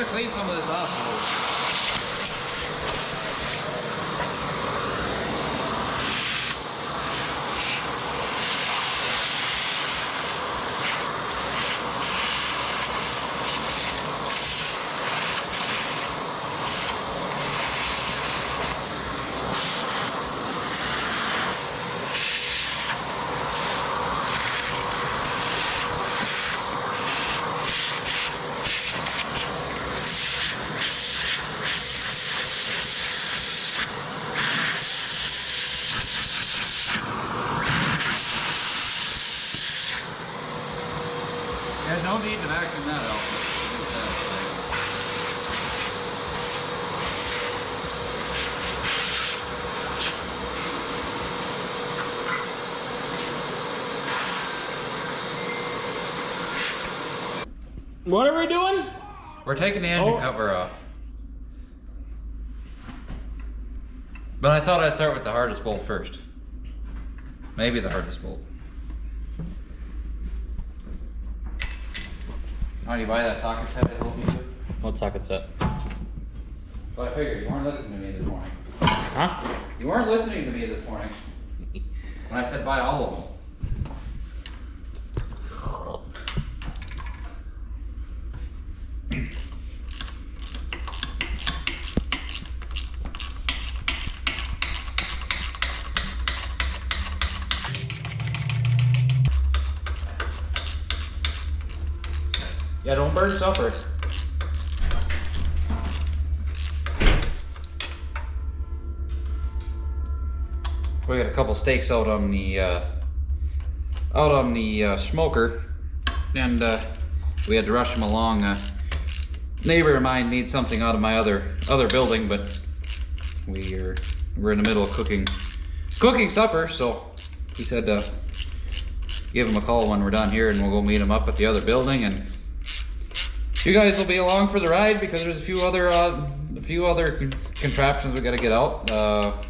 gonna clean some of this off. Yeah, no need to vacuum that out. What are we doing? We're taking the engine cover off. But I thought I'd start with the hardest bolt first. Maybe the hardest bolt. How do you buy that socket set I told you to? What socket set? But I figured you weren't listening to me this morning. Huh? You weren't listening to me this morning. When I said buy all of them. Yeah, don't burn supper. We got a couple steaks out on the smoker, and we had to rush them along. Neighbor of mine needs something out of my other building, but we're in the middle of cooking supper, so he said give him a call when we're done here, and we'll go meet him up at the other building, and you guys will be along for the ride because there's a few other contraptions we got to get out.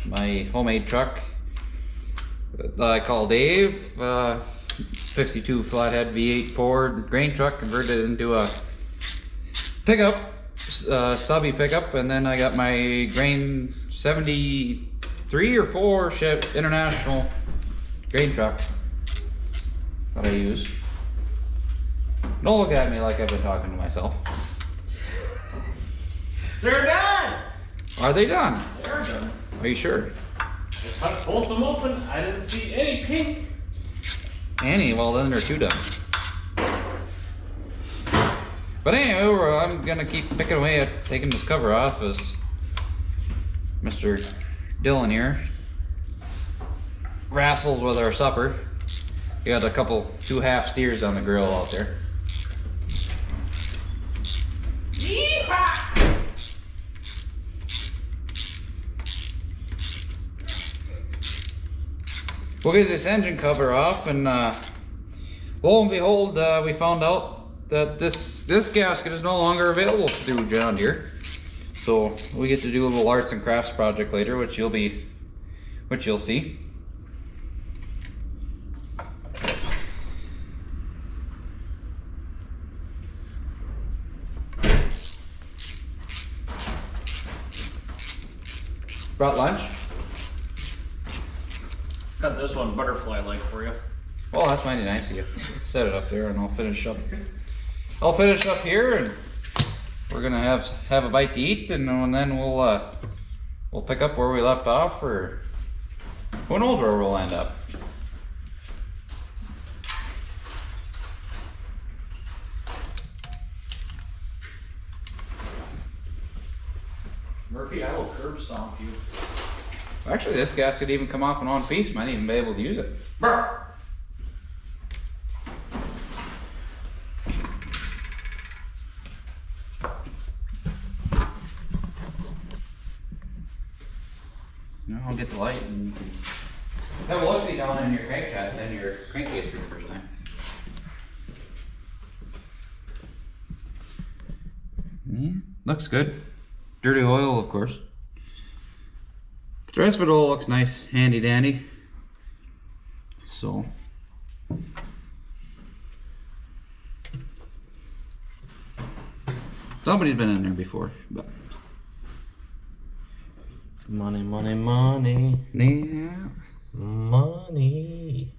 My homemade truck I call Dave, 52 flathead V8 Ford grain truck converted into a pickup, stubby pickup, and then I got my grain 73 or 4 ship international grain truck that I use. Don't look at me like I've been talking to myself. They're done! Are they done? They're done. Are you sure? I cut both them open. I didn't see any pink. Annie, well then they're 2 done. But anyway, I'm gonna keep picking away at taking this cover off as Mr. Dylan here wrestles with our supper. We got a 2 half steers on the grill out there. Yeehaw! We'll get this engine cover off, and lo and behold, we found out that this gasket is no longer available through John Deere. So we get to do a little arts and crafts project later, which you'll see. Brought lunch? Got this one butterfly-like for you. Well, that's mighty nice of you. Set it up there, and I'll finish up here, and we're gonna have a bite to eat, and then we'll pick up where we left off, or who knows where we'll end up. Murphy, I will curb stomp you. Actually, this gasket even come off in one piece. Might even be able to use it. Brr. Now I'll get the light, and you can have a look-see down in your crankcase for the first time. Yeah, looks good. Dirty oil, of course. But the rest of it all looks nice, handy dandy. So Somebody's been in there before, but Money, money, money. yeah. Money.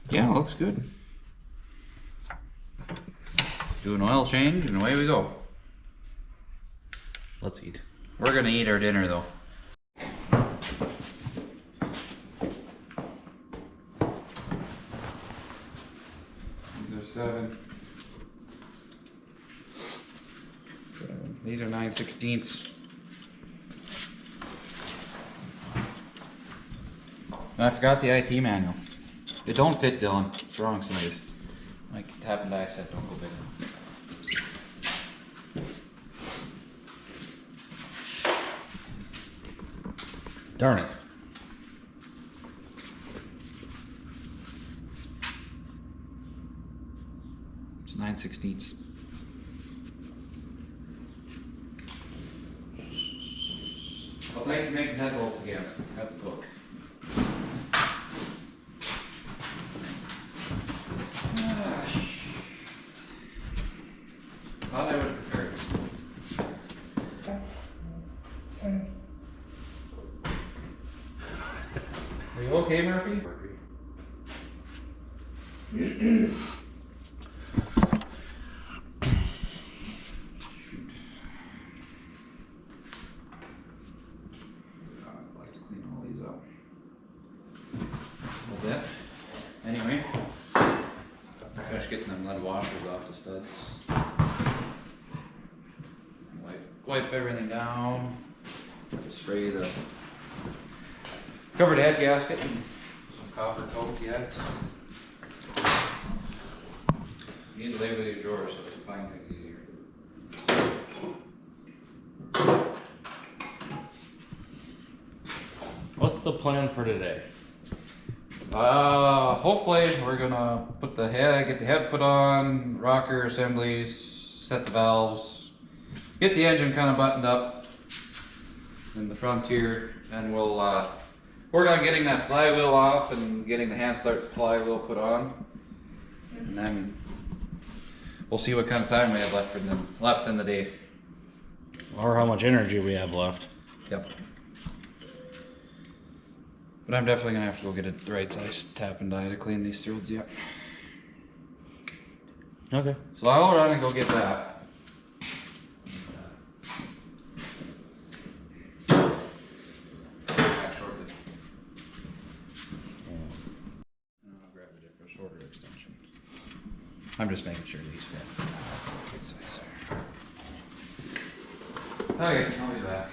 Yeah, looks good. Do an oil change and away we go. Let's eat. We're gonna eat our dinner though. These are 7. These are 9/16. I forgot the IT manual. It don't fit, Dylan. It's the wrong size. Like tap and die set don't go big enough. Darn it. It's 9/16. I'll take to make the head bolts again. Got the book. Thought I was prepared. Are you okay, Murphy? I'd like to clean all these up. A little bit. Anyway, finish getting them lead washers off the studs. Wipe everything down. Spray the cover the head gasket and some copper coat yet. You need to label your drawers so you can find things easier. What's the plan for today? Hopefully we're gonna put the head, get the head put on, rocker assemblies, set the valves, get the engine kind of buttoned up in the front here, and we'll work on getting that flywheel off and getting the hand start flywheel put on, and then we'll see what kind of time we have left in the day. Or how much energy we have left. Yep. But I'm definitely gonna have to go get it the right size tap and die to clean these threads yet. Okay. So I'll run and go get that. Back shortly. And I'll grab a different shorter extension. I'm just making sure these fit. That's the right size there. Okay, I'll be back.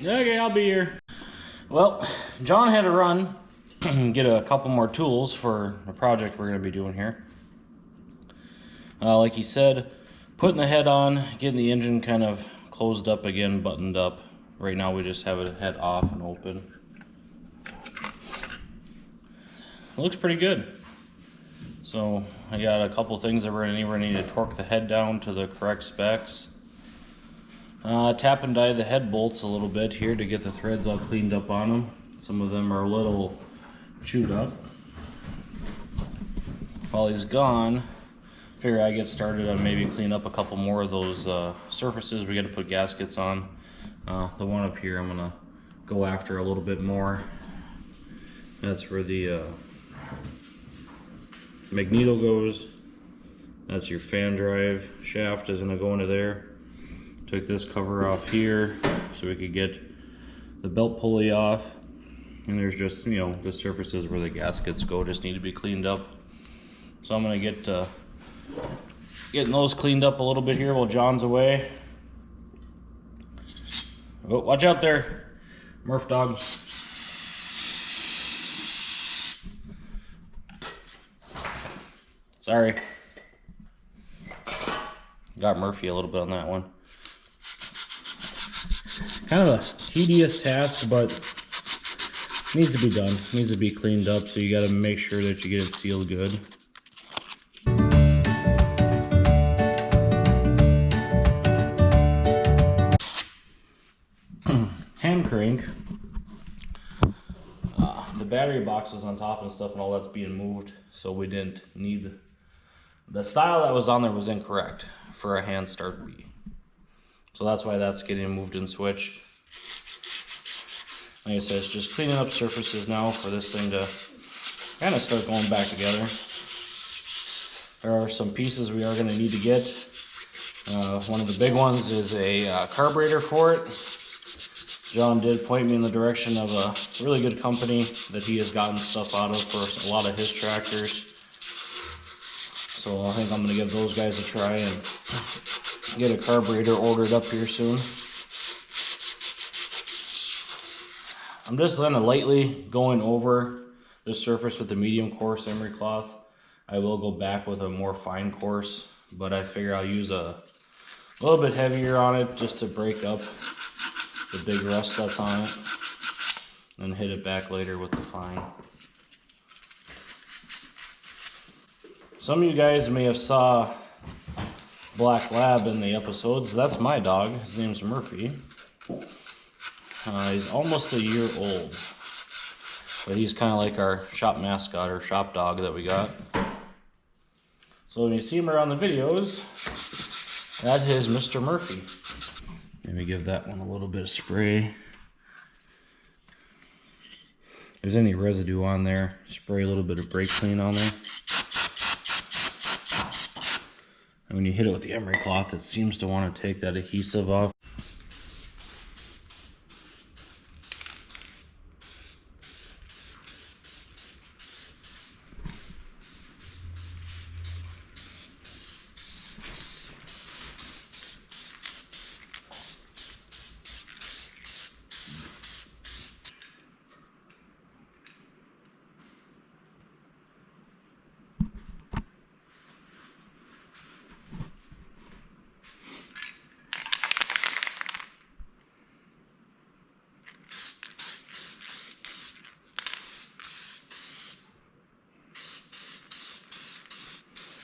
Okay, I'll be here. Well, John had to run get a couple more tools for a project we're going to be doing here. Like he said, putting the head on, getting the engine kind of closed up again, buttoned up. Right now we just have it head off and open. It looks pretty good. So I got a couple things that we're going to need. We're going to need to torque the head down to the correct specs. Tap and die the head bolts a little bit here to get the threads all cleaned up on them. Some of them are a little chewed up. While he's gone, figure I get started on maybe clean up a couple more of those surfaces we got to put gaskets on. The one up here I'm gonna go after a little bit more. That's where the magneto goes. That's your fan drive shaft is gonna go into there. Took this cover off here so we could get the belt pulley off. And there's just, you know, the surfaces where the gaskets go just need to be cleaned up. So I'm gonna get getting those cleaned up a little bit here while John's away. Oh, watch out there, Murph dog. Sorry. Got Murphy a little bit on that one. Kind of a tedious task, but needs to be done. Needs to be cleaned up, so you got to make sure that you get it sealed good. Hand crank. battery box was on top and stuff, and all that's being moved, so we didn't need the style that was on there was incorrect for a hand start bee. So that's why that's getting moved and switched. Like I said, it's just cleaning up surfaces now for this thing to kind of start going back together. There are some pieces we are going to need to get. One of the big ones is a carburetor for it. John did point me in the direction of a really good company that he has gotten stuff out of for a lot of his tractors. So I think I'm going to give those guys a try and get a carburetor ordered up here soon. I'm just kind of lightly going over the surface with the medium coarse emery cloth. I will go back with a more fine coarse, but I figure I'll use a little bit heavier on it just to break up the big rust that's on it, and hit it back later with the fine. Some of you guys may have saw Black Lab in the episodes. That's my dog. His name's Murphy. He's almost a year old, but he's kind of like our shop mascot or shop dog that we got. So when you see him around the videos, that is Mr. Murphy. Let me give that one a little bit of spray. If there's any residue on there, spray a little bit of brake clean on there. And when you hit it with the emery cloth, it seems to want to take that adhesive off.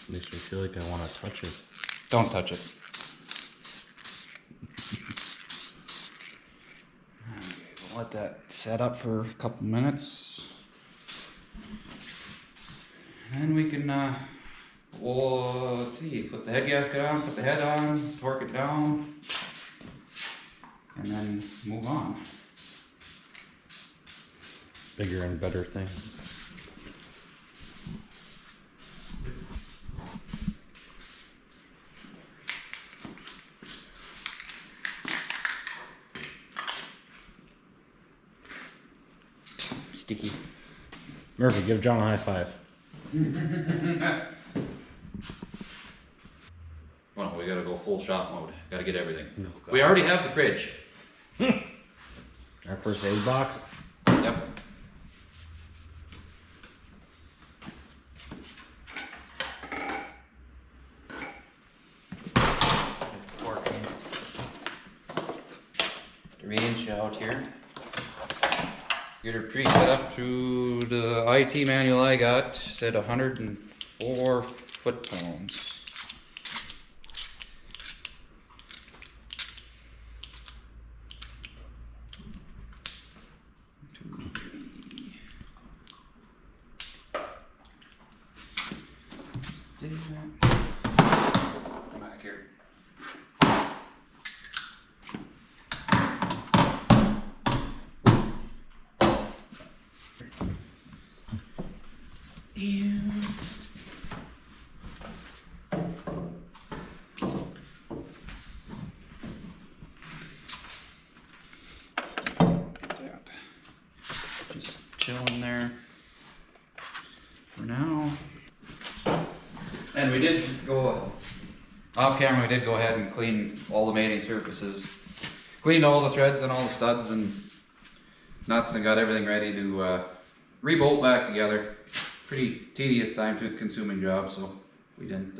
Makes me feel like I want to touch it. Don't touch it. Okay, we'll let that set up for a couple minutes. And we can, well, let's see, put the head gasket on, put the head on, torque it down, and then move on. Bigger and better thing. Sticky. Murphy, give John a high five. Well, we gotta go full shop mode. Gotta get everything. Oh, We already have the fridge. Our first aid box. Yep. Range out here. Get her pre-set up to the IT manual I got. Said 104 foot-pounds. Back here. Just chilling there for now. And we did go off camera. We did go ahead and clean all the mating surfaces, cleaned all the threads and all the studs and nuts, and got everything ready to rebolt back together. Pretty tedious, time-consuming job, so we didn't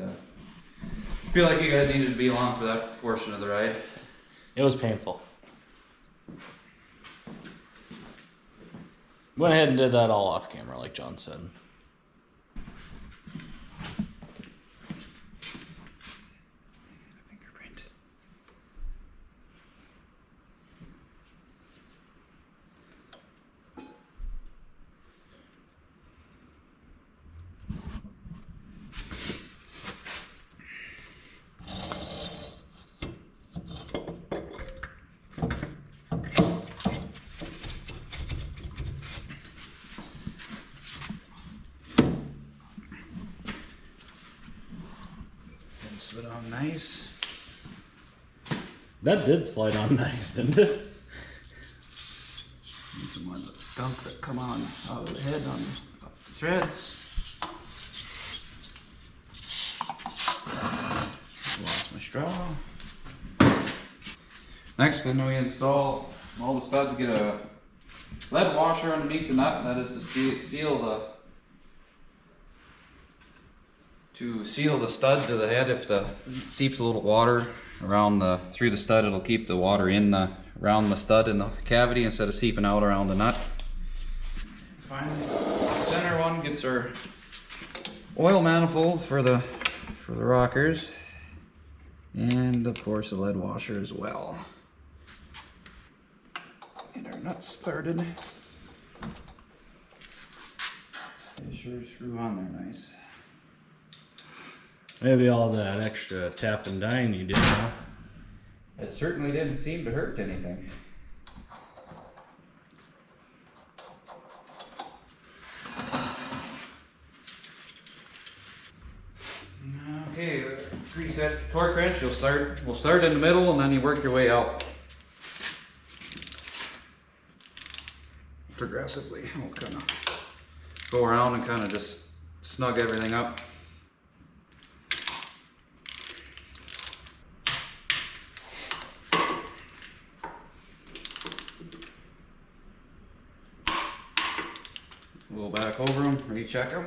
feel like you guys needed to be along for that portion of the ride. It was painful. Went ahead and did that all off camera, like John said. Fingerprint. slid on nice. That did slide on nice, didn't it? And some more of the gunk that come on out of the head on up the threads. Lost my straw. Next thing we install all the studs, get a lead washer underneath the nut. That is to seal the stud to the head. If it seeps a little water around through the stud, it'll keep the water around the stud in the cavity instead of seeping out around the nut. Finally, the center one gets our oil manifold for the rockers, and of course the lead washer as well. Get our nuts started. They sure screw on there nice. Maybe all that extra tap and dying you did, huh? It certainly didn't seem to hurt anything. Okay, preset torque wrench. We'll start in the middle and then you work your way out progressively. We'll kind of go around and kind of just snug everything up. We'll back over them, recheck them.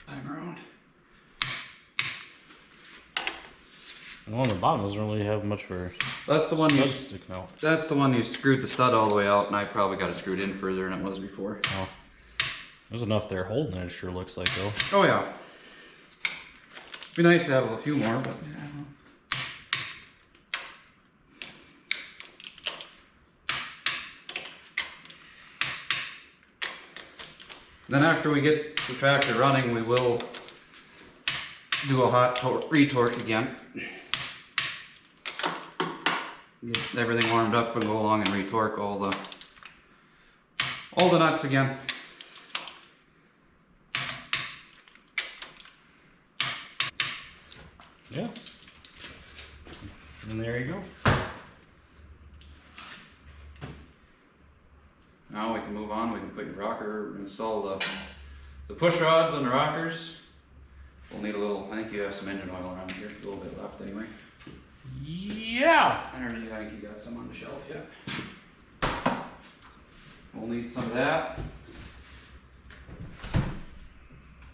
Hang around. The one on the bottom doesn't really have much for That's the one studs sticking out. That's the one you screwed the stud all the way out, and I probably got it screwed in further than it was before. Oh. There's enough there holding it, sure looks like, though. Oh yeah. Be nice to have a few more, but yeah. Then after we get the tractor running, we will do a hot retorque again. Get everything warmed up and go along and retorque all the nuts again. Yeah. And there you go. Now we can move on. We can put your rocker, install the push rods on the rockers. We'll need a little, I think you have some engine oil around here, a little bit left anyway. Yeah. I think you got some on the shelf yet. We'll need some of that.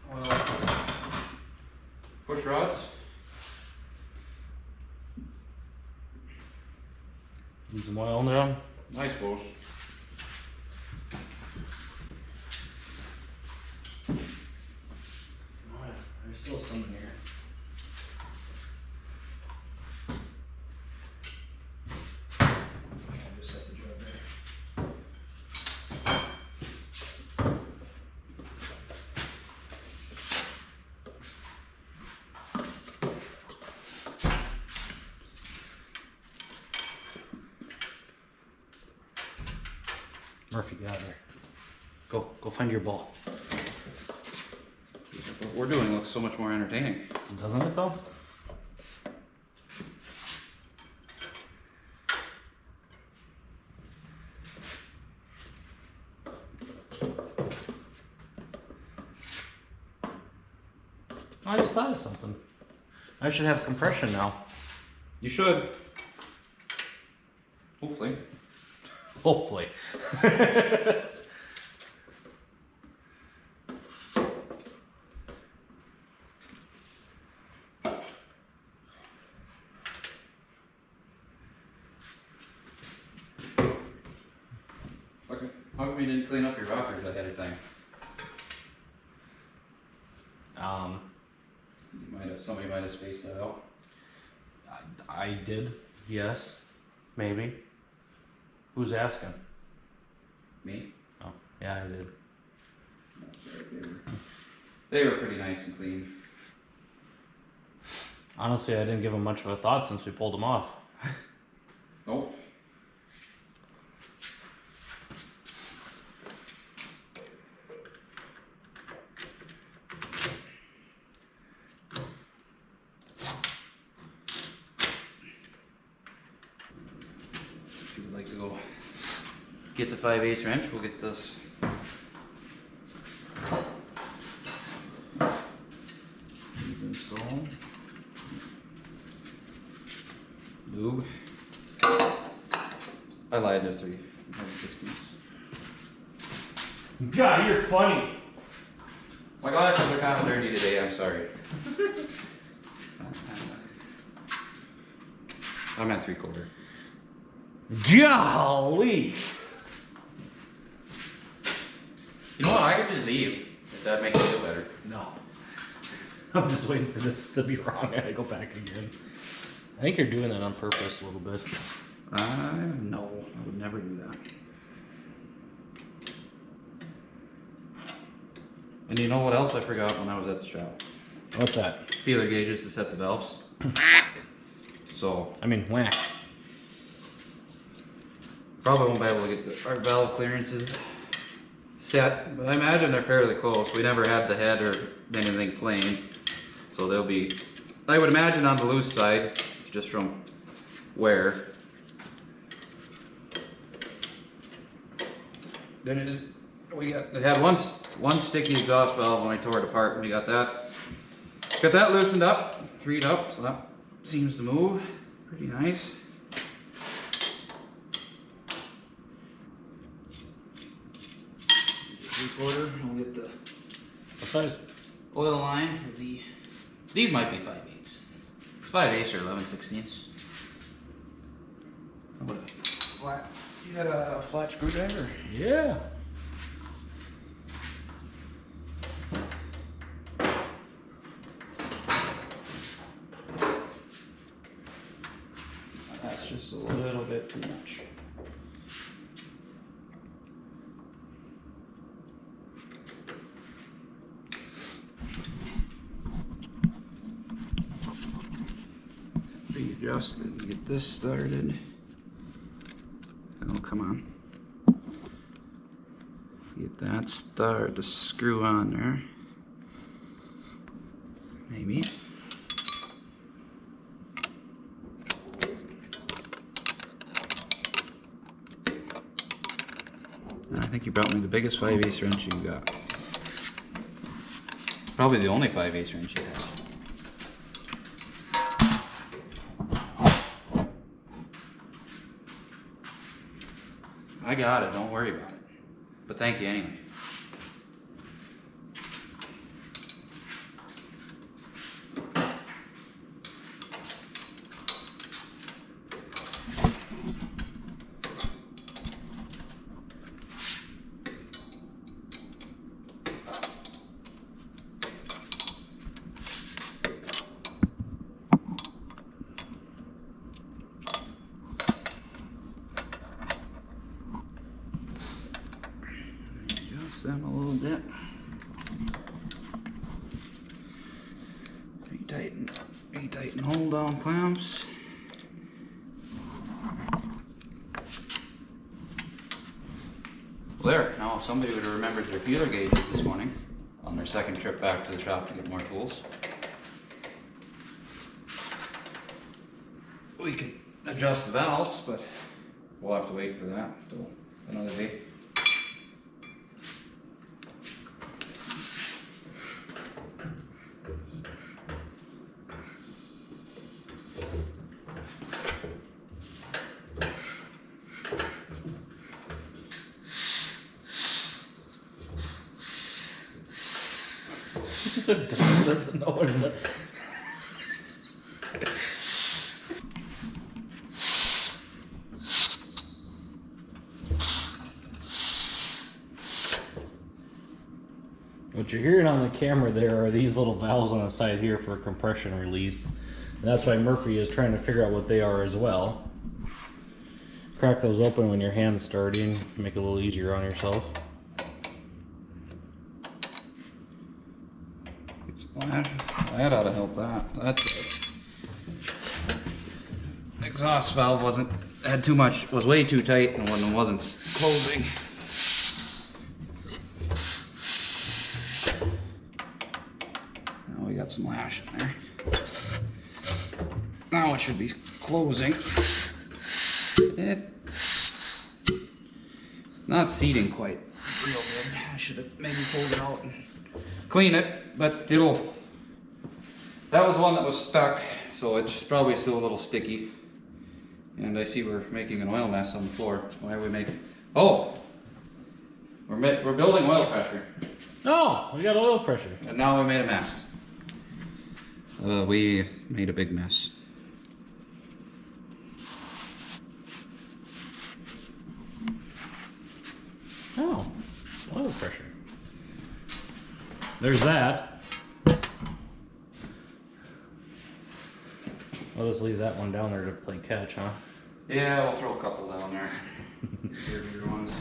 Well, push rods. Need some oil in there. I suppose. There's still some in here. I'll just set the jug there. Murphy, get out of there. Go find your ball. What we're doing looks so much more entertaining. Doesn't it though? I just thought of something. I should have compression now. You should. Hopefully. Hopefully. Okay. How come you didn't clean up your rockers ahead of time? Somebody might have spaced that out. I did, yes, maybe. Who's asking? Me? Oh, yeah, I did. That's right, they were pretty nice and clean. Honestly, I didn't give them much of a thought since we pulled them off. Nope. get the 5/8 wrench, we'll get this installed. Lube. I lied, they're 3/16. God, you're funny. My glasses are kind of dirty today, I'm sorry. I'm at 3/4. Golly. You know what, I could just leave, if that makes you feel better. No. I'm just waiting for this to be wrong and I go back again. I think you're doing that on purpose a little bit. No, I would never do that. And you know what else I forgot when I was at the shop? What's that? Feeler gauges to set the valves. So, I mean, whack. probably won't be able to get our valve clearances set, but I imagine they're fairly close. We never had the head or anything plain, so they'll be, I would imagine, on the loose side, just from wear. Then it is, it had one sticky exhaust valve when I tore it apart, and we got that loosened up, freed up, so that seems to move pretty nice. Three-quarter, and we'll get the What size? oil line for the, these might be 5/8. 5/8 or 11/16. Flat. You got a flat screwdriver? Yeah. That's just a little bit too much. Readjust it and get this started. Oh, come on. Get that started to screw on there. Maybe. I think you brought me the biggest 5/8 wrench you got. Probably the only 5/8 wrench you have. I got it, don't worry about it. But thank you anyway. Them a little bit. Retighten hold on clamps. Well, there. Now, if somebody would have remembered their feeler gauges this morning on their second trip back to the shop to get more tools, we could adjust the valves, but we'll have to wait for that till another day. Doesn't know what it is. What you're hearing on the camera there are these little valves on the side here for compression release. And that's why Murphy is trying to figure out what they are as well. Crack those open when your hand's starting, make it a little easier on yourself. That ought to help that. That's it. Exhaust valve had too much, was way too tight, and when it wasn't closing. Now we got some lash in there. Now it should be closing. not seating quite real good. I should have maybe pulled it out and clean it, but it'll. That was one that was stuck, so it's probably still a little sticky. And I see we're making an oil mess on the floor. Why are we making? Oh, we're building oil pressure. Oh, we got oil pressure. And now we made a mess. We made a big mess. Oh, oil pressure. There's that. I'll just leave that one down there to play catch, huh? Yeah, we'll throw a couple down there. Bigger ones.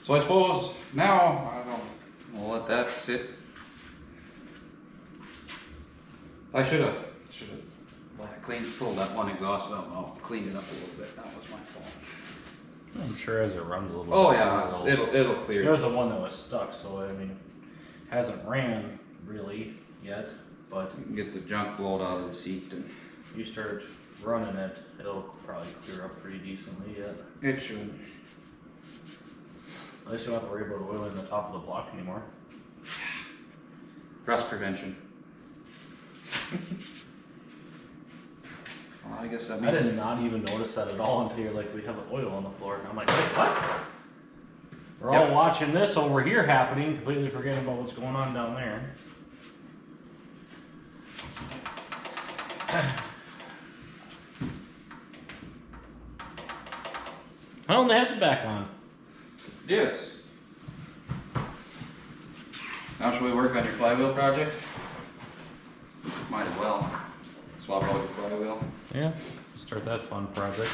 So I suppose now we'll let that sit. I should have pulled that one exhaust valve out, cleaned it up a little bit. That was my fault. I'm sure as it runs a little bit. Oh yeah, it'll clear. There was the one that was stuck, so I mean, hasn't ran really yet, but You can get the junk blowed out of the seat, and you start running it, it'll probably clear up pretty decently yet. it should. At least you don't have to worry about oiling the top of the block anymore. Rust prevention. Well, I guess that I means did not even notice that at all until you're like, we have oil on the floor. And I'm like, wait, what? We're all Yep. watching this over here happening, completely forgetting about what's going on down there. Well, the head's back on. Yes. Now should we work on your flywheel project? Might as well. Swap out your flywheel. Yeah, start that fun project.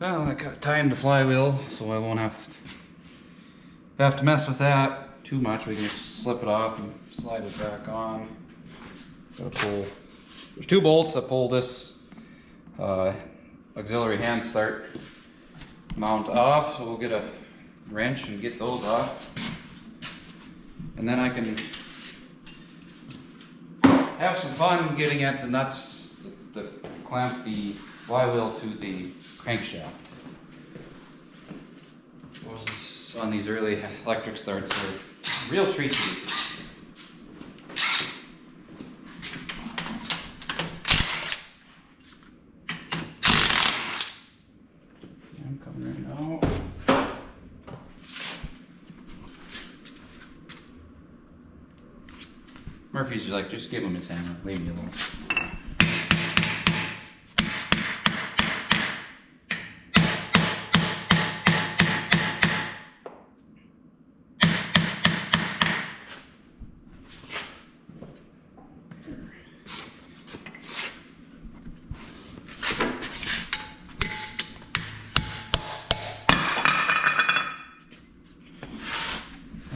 Well, I gotta time the flywheel so I won't have to mess with that too much. We can just slip it off and slide it back on. Gotta pull. There's 2 bolts that pull this auxiliary hand start mount off, so we'll get a wrench and get those off. And then I can have some fun getting at the nuts that clamp the flywheel to the crankshaft. Those on these early electric starts are a real treat to me. I'm coming right now. Murphy's like, just give him his hammer, leave me alone.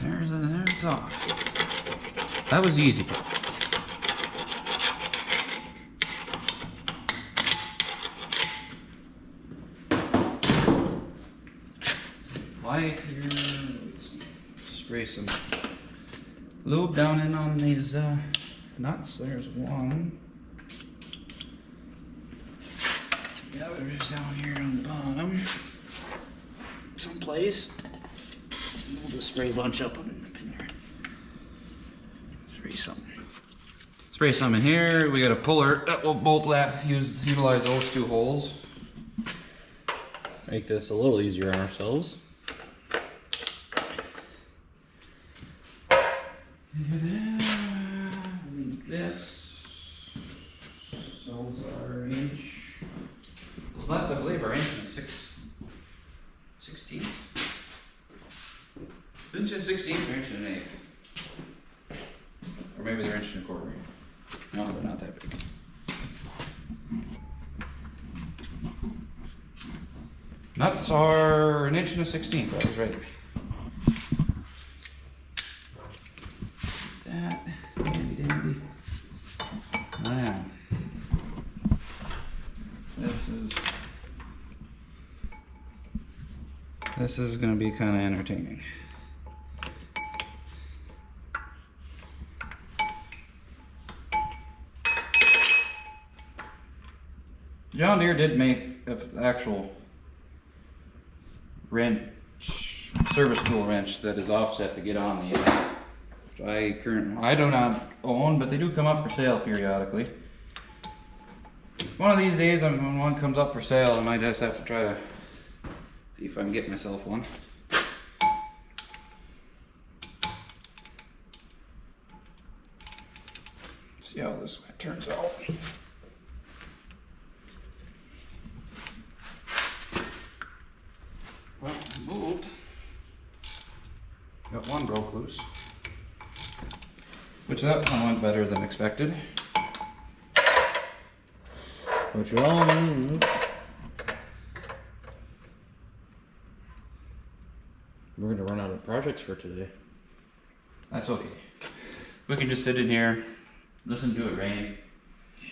There it's off. That was easy. Light here. Let's spray some lube down in on these nuts. There's one. The other is down here on the bottom. Someplace. We'll just spray a bunch up in here. Spray some. Spray some in here. We got a puller that will bolt that. Utilize those 2 holes. Make this a little easier on ourselves. Leave this. Those are inch. Those nuts, I believe, are inch and 16. Inch and 16 or inch and 1/8. Or maybe they're inch and a quarter. No, they're not that big. Nuts are 1 inch and a 16th. I was right. That dandy dandy. Now, this is going to be kind of entertaining. John Deere did make an actual wrench, service tool wrench that is offset to get on these. I do not own, but they do come up for sale periodically. One of these days, when one comes up for sale, I might just have to try to see if I can get myself one. See how this turns out. Well, I moved. Got one broke loose. Which that one went better than expected. Which all means we're gonna run out of projects for today. That's okay. We can just sit in here, listen to it rain. Yeah.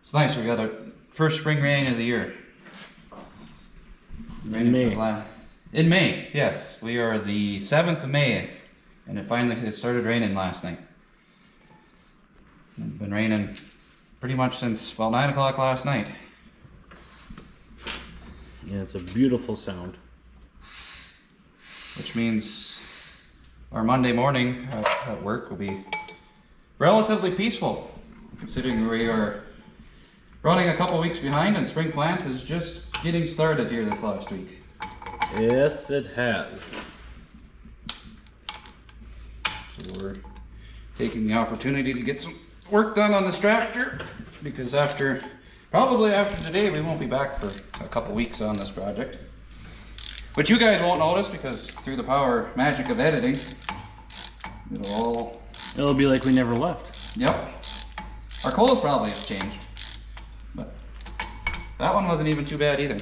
It's nice, we got our first spring rain of the year. In May. In May, yes. We are the 7th of May, and it started raining last night. It's been raining pretty much since, well, 9 o'clock last night. Yeah, it's a beautiful sound. Which means our Monday morning at work will be relatively peaceful, considering we are running a couple weeks behind and spring plant is just getting started here this last week. Yes, it has. So we're taking the opportunity to get some work done on this tractor, because probably after today we won't be back for a couple weeks on this project. But you guys won't notice, because through the power magic of editing, It'll be like we never left. Yep. Our clothes probably have changed, but that one wasn't even too bad either.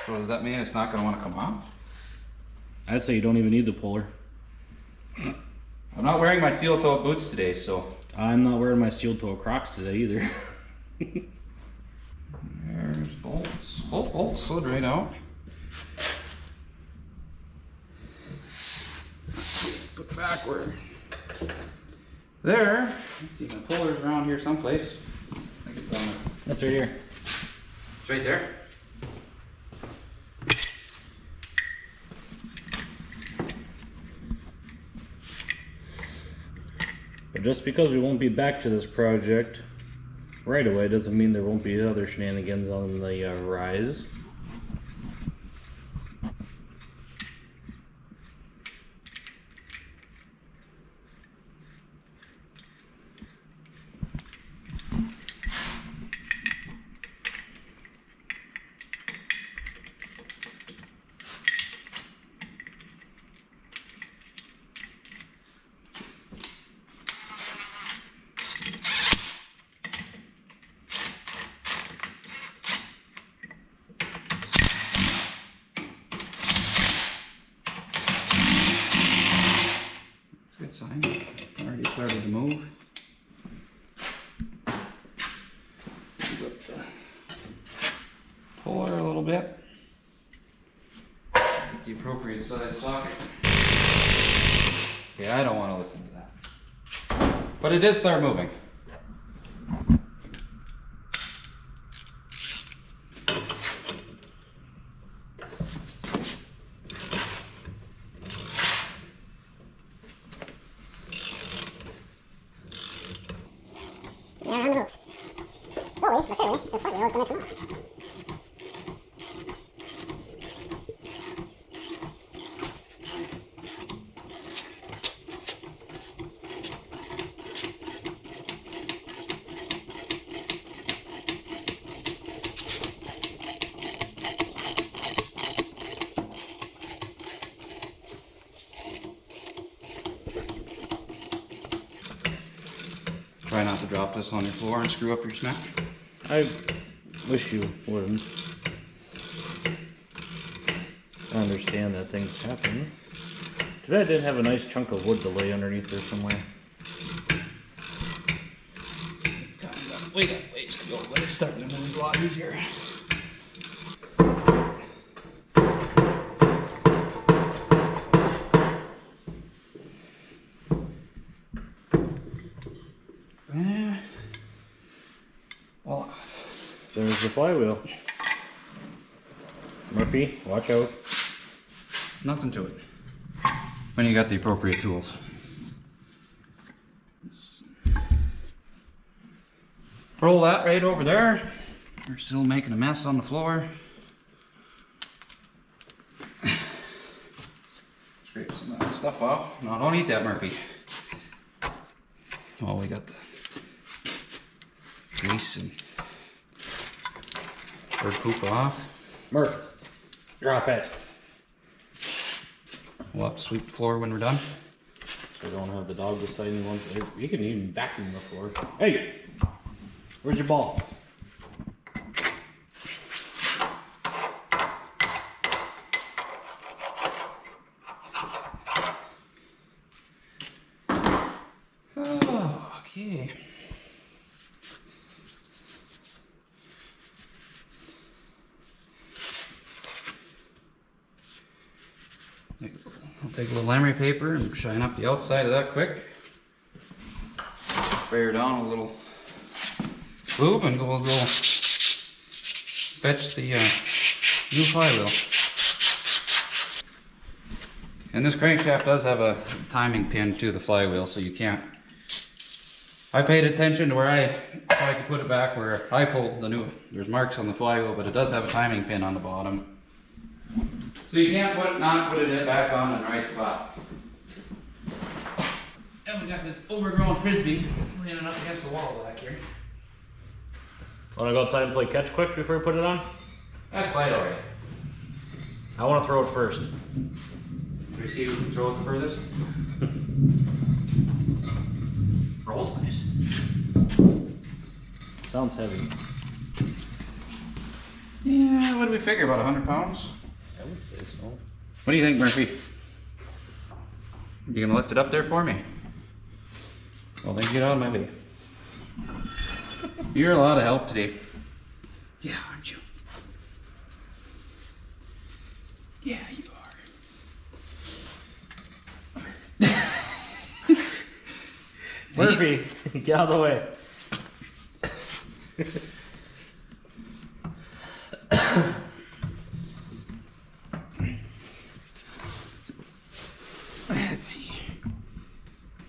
So does that mean it's not going to want to come off? I'd say you don't even need the puller. I'm not wearing my steel toe boots today, so. I'm not wearing my steel toe Crocs today either. There's bolts. Bolts slid right out. Put backward. There. Let's see, my puller's around here someplace. I think it's on it. That's right here. It's right there. But just because we won't be back to this project right away doesn't mean there won't be other shenanigans on the rise. Good sign. Already started to move. Lift the puller a little bit. Get the appropriate size socket. Okay, I don't want to listen to that. But it did start moving. Slowly, but surely, this flywheel is going to come off. Try not to drop this on your floor and screw up your smack. I wish you wouldn't. I understand that things happen. Today I did have a nice chunk of wood to lay underneath there somewhere. We got ways to go, but it's starting to move a lot easier. the flywheel. Murphy, watch out. Nothing to it. When you got the appropriate tools. Roll that right over there. We're still making a mess on the floor. Scrape some of that stuff off. No, don't eat that, Murphy. Oh, we got the grease and bird poop off. Murph, drop it. We'll have to sweep the floor when we're done. So don't have the dog deciding he wants. You can even vacuum the floor. Hey, where's your ball? Oh, okay. I'll take a little emery paper and shine up the outside of that quick. Spray her down with a little lube and go fetch the new flywheel. And this crankshaft does have a timing pin to the flywheel, so you can't. I paid attention to where I could put it back where I pulled the new. There's marks on the flywheel, but it does have a timing pin on the bottom. So you can't not put it back on in the right spot. And we got the overgrown frisbee leaning up against the wall back here. Want to go outside and play catch quick before we put it on? That's quite alright. I want to throw it first. Can we see who can throw it the furthest? Rolls nice. Sounds heavy. Yeah, what do we figure? About 100 pounds? I would say so. What do you think, Murphy? You gonna lift it up there for me? Well, then get out of my way. You're a lot of help today. Yeah, aren't you? Yeah, you are. Murphy, get out of the way. Let's see.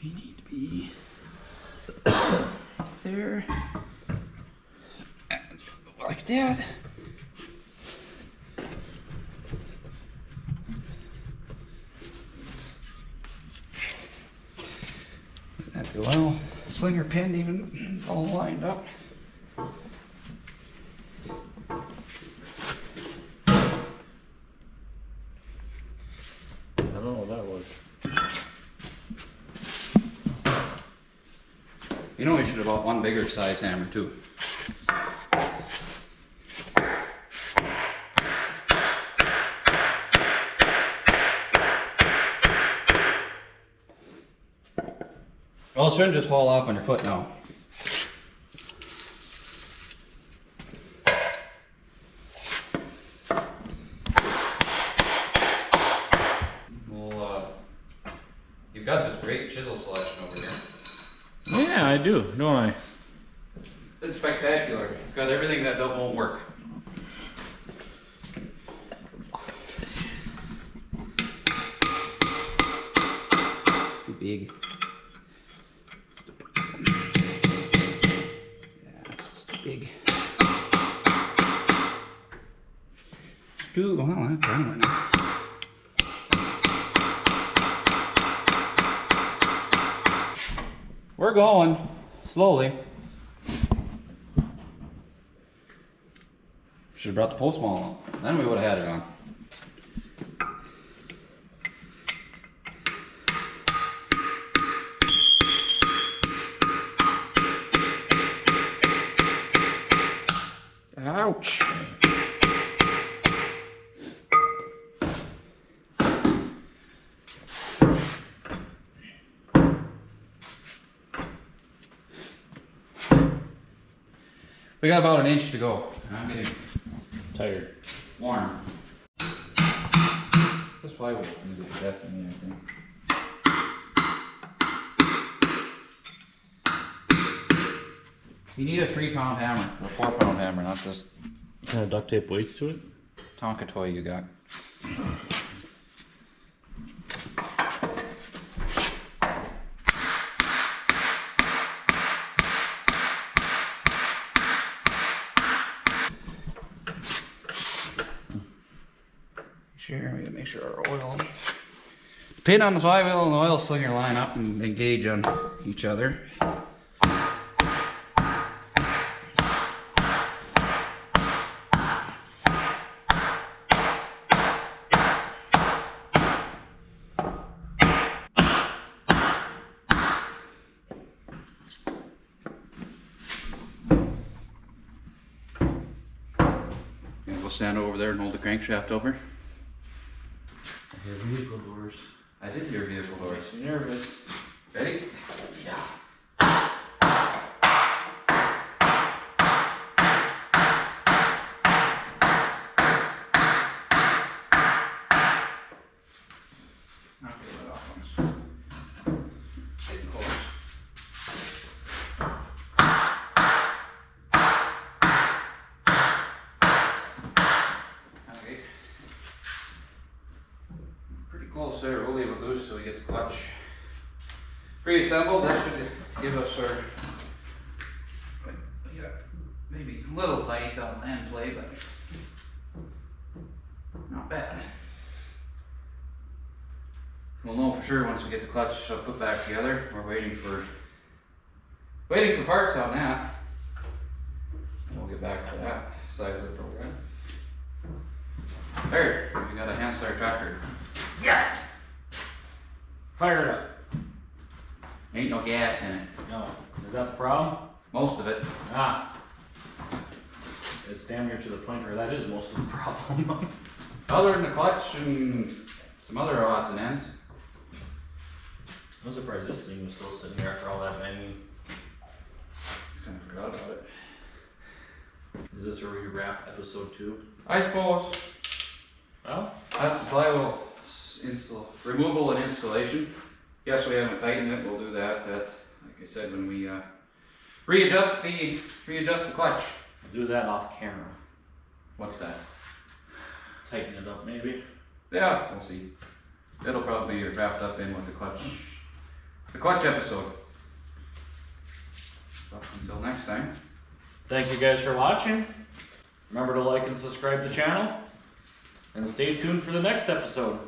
We need to be there. Like that. That do well. Slinger pin even all lined up. I don't know what that was. You know we should have bought one bigger size hammer too. Well, it shouldn't just fall off on your foot now. Well, you've got this great chisel selection over here. Yeah, I do, don't I? It's spectacular. It's got everything that won't work. Too big. Yeah, it's just too big. Too, well, that kind of went out. We're going slowly. Should have brought the post mall on. Then we would have had it on. Ouch. We got about an inch to go. I'm getting Tired. warm. This flywheel is definitely, I think. You need a 3-pound hammer, or 4-pound hammer, not this What kind of duct tape weights to it? Tonka toy you got. Sure, we gotta make sure our oil. Pin on the flywheel and the oil slinger line up and engage on each other. Yeah, we'll stand over there and hold the crankshaft over. I hear vehicle doors. I did hear vehicle doors. Makes me nervous. Ready? Yeah. Okay, let off once. Getting close. Okay. Pretty close there. We'll leave it loose till we get the clutch reassembled. That should give us our. We got maybe a little tight on the end play, but not bad. We'll know for sure once we get the clutch put back together. We're waiting for parts on that. We'll get back to that side of the program. There, we got a hand start tractor. Yes! Fire it up. Ain't no gas in it. No. Is that the problem? Most of it. Ah. It's damn near to the point where that is most of the problem. Other than the clutch and some other odds and ends. I'm surprised this thing was still sitting here after all that banging. Kind of forgot about it. Is this a rewrap episode 2? I suppose. Well, That's the flywheel removal and installation. Yes, we haven't tightened it. We'll do that. That, like I said, when we readjust the clutch. I'll do that off camera. What's that? Tighten it up maybe. Yeah, we'll see. It'll probably be wrapped up in with the clutch episode. But until next time. Thank you guys for watching. Remember to like and subscribe to the channel. And stay tuned for the next episode.